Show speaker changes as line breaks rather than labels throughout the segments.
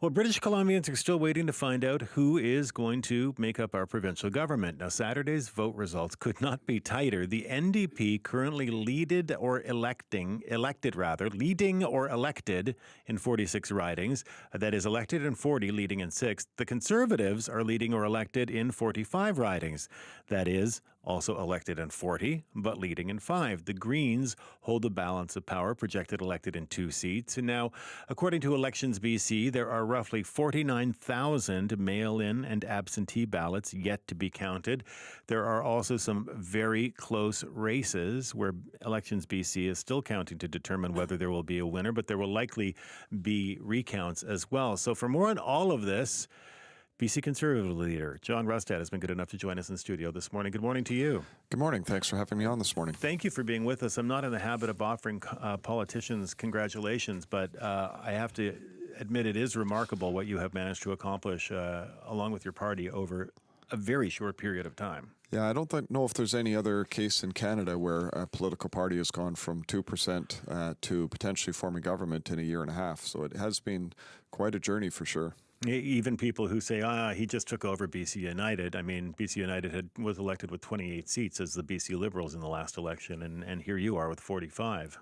Well, British Columbians are still waiting to find out who is going to make up our provincial government. Now, Saturday's vote results could not be tighter. The NDP currently leading or elected in 46 ridings. That is elected in 40, leading in 6. The Conservatives are leading or elected in 45 ridings. That is also elected in 40, but leading in 5. The Greens hold the balance of power, projected elected in 2 seats. And now, according to Elections BC, there are roughly 49,000 mail-in and absentee ballots yet to be counted. There are also some very close races where Elections BC is still counting to determine whether there will be a winner, but there will likely be recounts as well. So for more on all of this, BC Conservative leader John Rustad has been good enough to join us in studio this morning. Good morning to you.
Good morning. Thanks for having me on this morning.
Thank you for being with us. I'm not in the habit of offering politicians congratulations, but I have to admit it is remarkable what you have managed to accomplish along with your party over a very short period of time.
Yeah, I don't know if there's any other case in Canada where a political party has gone from 2% to potentially forming government in a year and a half. So it has been quite a journey for sure.
Even people who say, he just took over BC United. I mean, BC United was elected with 28 seats as the BC Liberals in the last election, and here you are with 45.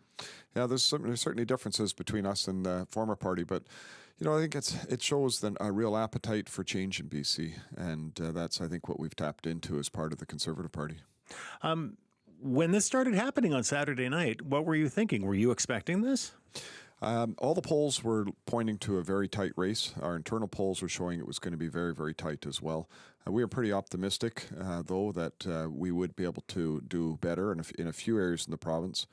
Yeah, there's certainly differences between us and the former party, but I think it shows a real appetite for change in BC, and that's, I think, what we've tapped into as part of the Conservative Party.
When this started happening on Saturday night, what were you thinking? Were you expecting this?
All the polls were pointing to a very tight race. Our internal polls were showing it was going to be very, very tight as well. We were pretty optimistic, though, that we would be able to do better in a few areas in the province.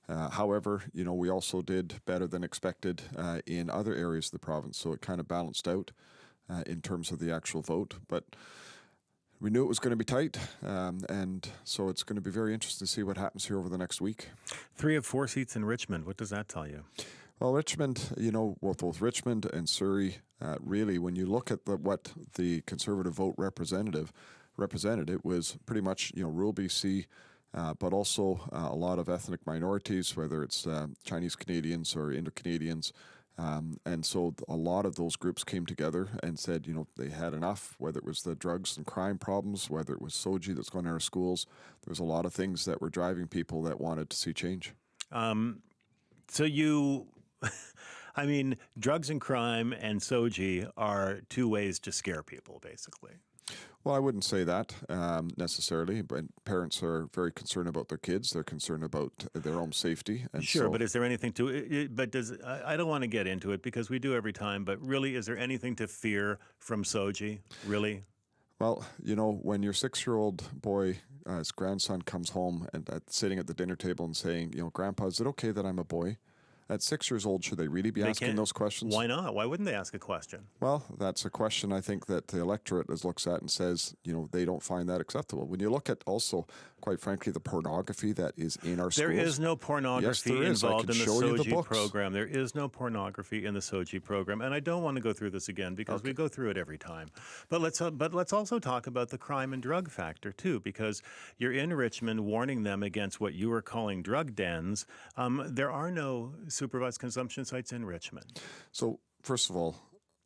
However, we also did better than expected in other areas of the province, so it kind of balanced out in terms of the actual vote. But we knew it was going to be tight, and so it's going to be very interesting to see what happens here over the next week. 3
of 4 seats in Richmond. What does that tell you?
Well, Richmond, both Richmond and Surrey, really, when you look at what the Conservative vote represented, it was pretty much, rural BC, but also a lot of ethnic minorities, whether it's Chinese Canadians or Indo-Canadians. And so a lot of those groups came together and said, they had enough, whether it was the drugs and crime problems, whether it was SOGI that's going to our schools. There was a lot of things that were driving people that wanted to see change.
I mean, drugs and crime and SOGI are 2 ways to scare people, basically.
Well, I wouldn't say that necessarily, but parents are very concerned about their kids. They're concerned about their own safety. And
sure, but is there anything to it? I don't want to get into it because we do every time, but really, is there anything to fear from SOGI, really?
Well, when your 6-year-old boy, his grandson, comes home and sitting at the dinner table and saying, Grandpa, is it okay that I'm a boy? At 6 years old, should they really be asking those questions?
Why not? Why wouldn't they ask a question?
Well, that's a question I think that the electorate looks at and says, they don't find that acceptable. When you look at also, quite frankly, the pornography that is in our schools.
There is no pornography involved in the SOGI program. There is no pornography in the SOGI program. And I don't want to go through this again because we go through it every time. But let's also talk about the crime and drug factor, too, because you're in Richmond warning them against what you are calling drug dens. There are no supervised consumption sites in Richmond.
So, first of all,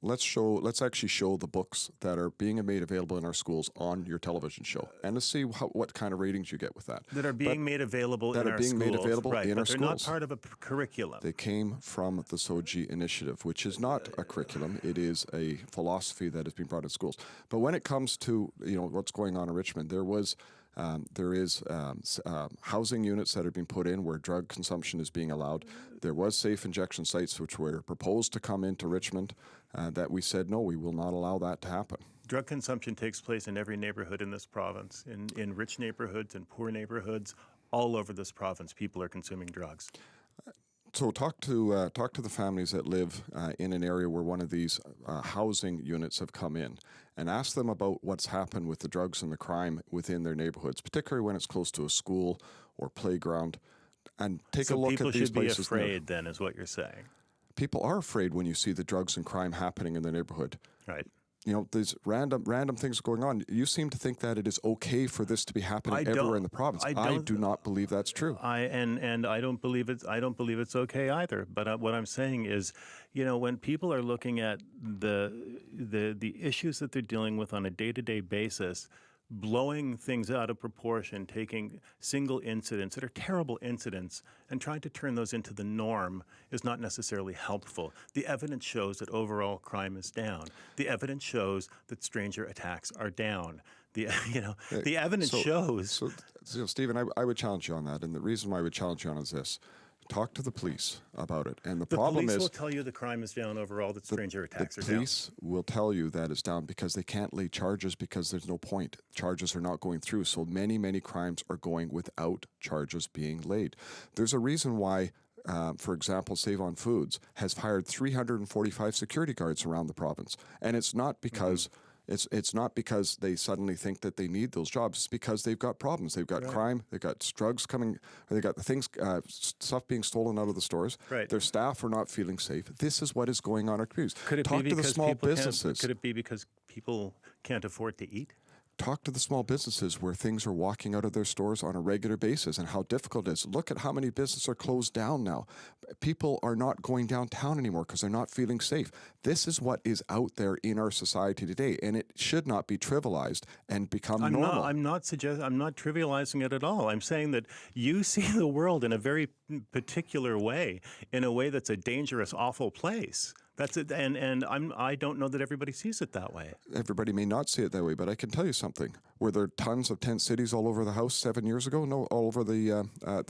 let's actually show the books that are being made available in our schools on your television show, and to see what kind of ratings you get with that.
That are being made available in our schools. That are being made available in our schools. But they're not part of a curriculum.
They came from the SOGI initiative, which is not a curriculum. It is a philosophy that has been brought to schools. But when it comes to what's going on in Richmond, there is housing units that are being put in where drug consumption is being allowed. There was safe injection sites which were proposed to come into Richmond that we said, no, we will not allow that to happen.
Drug consumption takes place in every neighborhood in this province, in rich neighborhoods and poor neighborhoods. All over this province, people are consuming drugs.
So talk to the families that live in an area where one of these housing units have come in, and ask them about what's happened with the drugs and the crime within their neighborhoods, particularly when it's close to a school or playground. And take a look at these places. So people should be
afraid, then, is what you're saying.
People are afraid when you see the drugs and crime happening in their neighborhood.
Right.
these random things going on. You seem to think that it is okay for this to be happening everywhere in the province. I do not believe that's true.
I don't believe it's okay either. But what I'm saying is, when people are looking at the issues that they're dealing with on a day-to-day basis, blowing things out of proportion, taking single incidents that are terrible incidents and trying to turn those into the norm is not necessarily helpful. The evidence shows that overall crime is down. The evidence shows that stranger attacks are down. The evidence shows.
So, Stephen, I would challenge you on that, and the reason why I would challenge you on is this. Talk to the police about it. And the problem is,
police will tell you the crime is down overall, that stranger attacks are down.
The police will tell you that it's down because they can't lay charges because there's no point. Charges are not going through. So many crimes are going without charges being laid. There's a reason why, for example, Save on Foods has hired 345 security guards around the province. And it's not because... It's not because they suddenly think that they need those jobs. It's because they've got problems. They've got crime. They've got drugs coming. They've got the things, stuff being stolen out of the stores.
Right.
Their staff are not feeling safe. This is what is going on in our communities. Talk to the small businesses.
Could it be because people can't afford to eat?
Talk to the small businesses where things are walking out of their stores on a regular basis and how difficult it is. Look at how many businesses are closed down now. People are not going downtown anymore because they're not feeling safe. This is what is out there in our society today, and it should not be trivialized and become normal.
I'm not trivializing it at all. I'm saying that you see the world in a very particular way, in a way that's a dangerous, awful place. That's it, and I don't know that everybody sees it that way.
Everybody may not see it that way, but I can tell you something. Were there tons of tent cities all over the house 7 years ago? No, all over the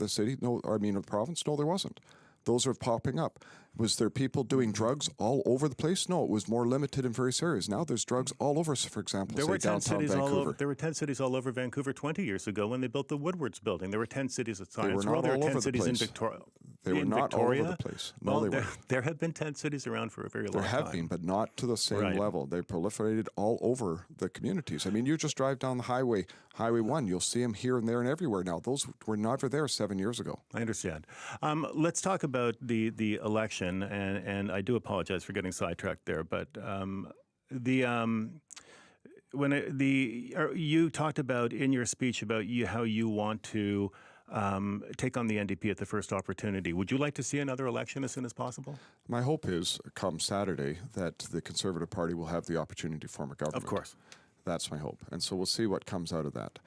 city. No, the province. No, there wasn't. Those are popping up. Was there people doing drugs all over the place? No, it was more limited in various areas. Now there's drugs all over, for example, downtown Vancouver.
There were 10 cities all over Vancouver 20 years ago when they built the Woodwards building. There were 10 cities at Science World. There were 10 cities in Victoria.
They were not all over the place. No, they weren't.
There have been 10 cities around for a very long time.
There have been, but not to the same level. They proliferated all over the communities. I mean, you just drive down the Highway 1, you'll see them here and there and everywhere now. Those were never there 7 years ago.
I understand. Let's talk about the election, and I do apologize for getting sidetracked there, but you talked about in your speech about how you want to take on the NDP at the first opportunity. Would you like to see another election as soon as possible?
My hope is, come Saturday, that the Conservative Party will have the opportunity to form a government.
Of course.
That's my hope. And so we'll see what comes out of that.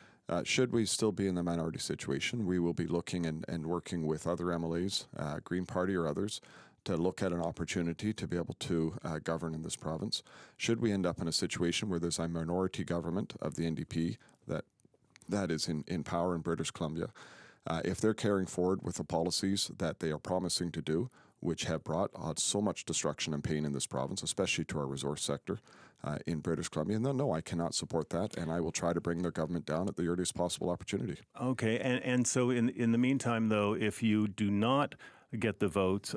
Should we still be in the minority situation, we will be looking and working with other MLAs, Green Party or others, to look at an opportunity to be able to govern in this province. Should we end up in a situation where there's a minority government of the NDP that is in power in British Columbia, if they're carrying forward with the policies that they are promising to do, which have brought so much destruction and pain in this province, especially to our resource sector in British Columbia, then no, I cannot support that, and I will try to bring their government down at the earliest possible opportunity.
Okay, and so in the meantime, though, if you do not get the votes,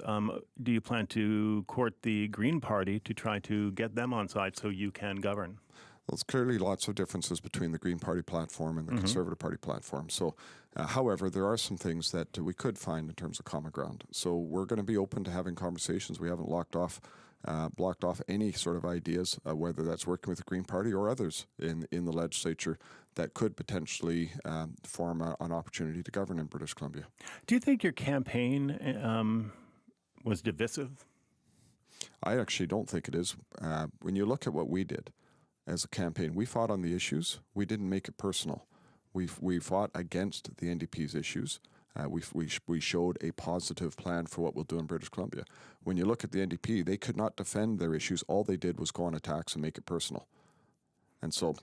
do you plan to court the Green Party to try to get them on side so you can govern?
Well, there's clearly lots of differences between the Green Party platform and the Conservative Party platform. So, however, there are some things that we could find in terms of common ground. So we're going to be open to having conversations. We haven't blocked off any sort of ideas, whether that's working with the Green Party or others in the legislature that could potentially form an opportunity to govern in British Columbia.
Do you think your campaign was divisive?
I actually don't think it is. When you look at what we did as a campaign, we fought on the issues. We didn't make it personal. We fought against the NDP's issues. We showed a positive plan for what we'll do in British Columbia. When you look at the NDP, they could not defend their issues. All they did was go on attacks and make it personal. And so,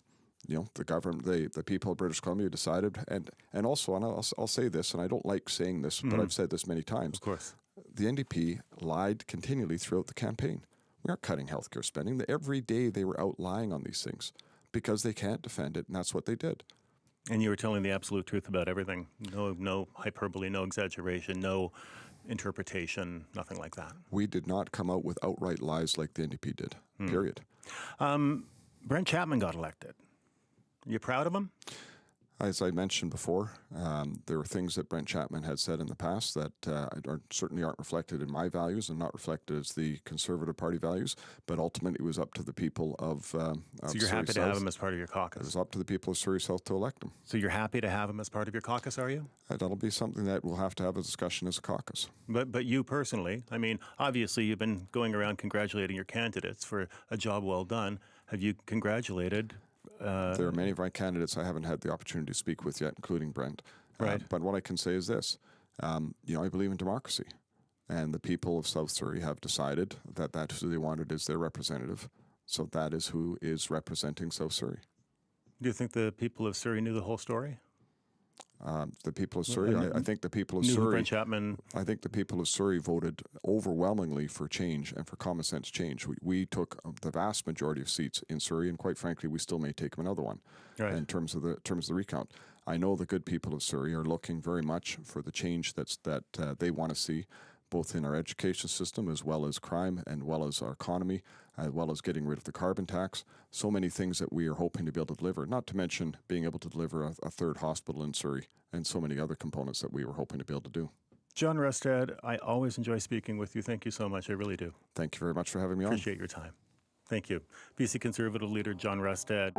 the government, the people of British Columbia decided, and also, and I'll say this, and I don't like saying this, but I've said this many times.
Of course.
The NDP lied continually throughout the campaign. We aren't cutting healthcare spending. Every day they were out lying on these things because they can't defend it, and that's what they did.
And you were telling the absolute truth about everything. No hyperbole, no exaggeration, no interpretation, nothing like that.
We did not come out with outright lies like the NDP did, period.
Brent Chapman got elected. You proud of him?
As I mentioned before, there were things that Brent Chapman had said in the past that certainly aren't reflected in my values and not reflected as the Conservative Party values, but ultimately it was up to the people of
So you're
Surrey
happy to
South.
have him as part of your
It
caucus?
was up to the people of Surrey South to elect him.
So you're happy to have him as part of your caucus, are you?
That'll be something that we'll have to have a discussion as a caucus.
But you personally, I mean, obviously you've been going around congratulating your candidates for a job well done. Have you congratulated?
There are many of my candidates I haven't had the opportunity to speak with yet, including Brent.
Right.
But what I can say is this, I believe in democracy. And the people of South Surrey have decided that that's who they wanted as their representative. So that is who is representing South Surrey.
Do you think the people of Surrey knew the whole story?
The people of Surrey, I think the people of
Knew who
Surrey,
Brent Chapman.
I think the people of Surrey voted overwhelmingly for change and for common sense change. We took the vast majority of seats in Surrey, and quite frankly, we still may take another one.
Right.
In terms of the recount. I know the good people of Surrey are looking very much for the change that they want to see, both in our education system as well as crime and well as our economy, as well as getting rid of the carbon tax. So many things that we are hoping to be able to deliver, not to mention being able to deliver a third hospital in Surrey and so many other components that we were hoping to be able to do.
John Rustad, I always enjoy speaking with you. Thank you so much. I really do.
Thank you very much for having me on.
Appreciate your time. Thank you. BC Conservative leader John Rustad.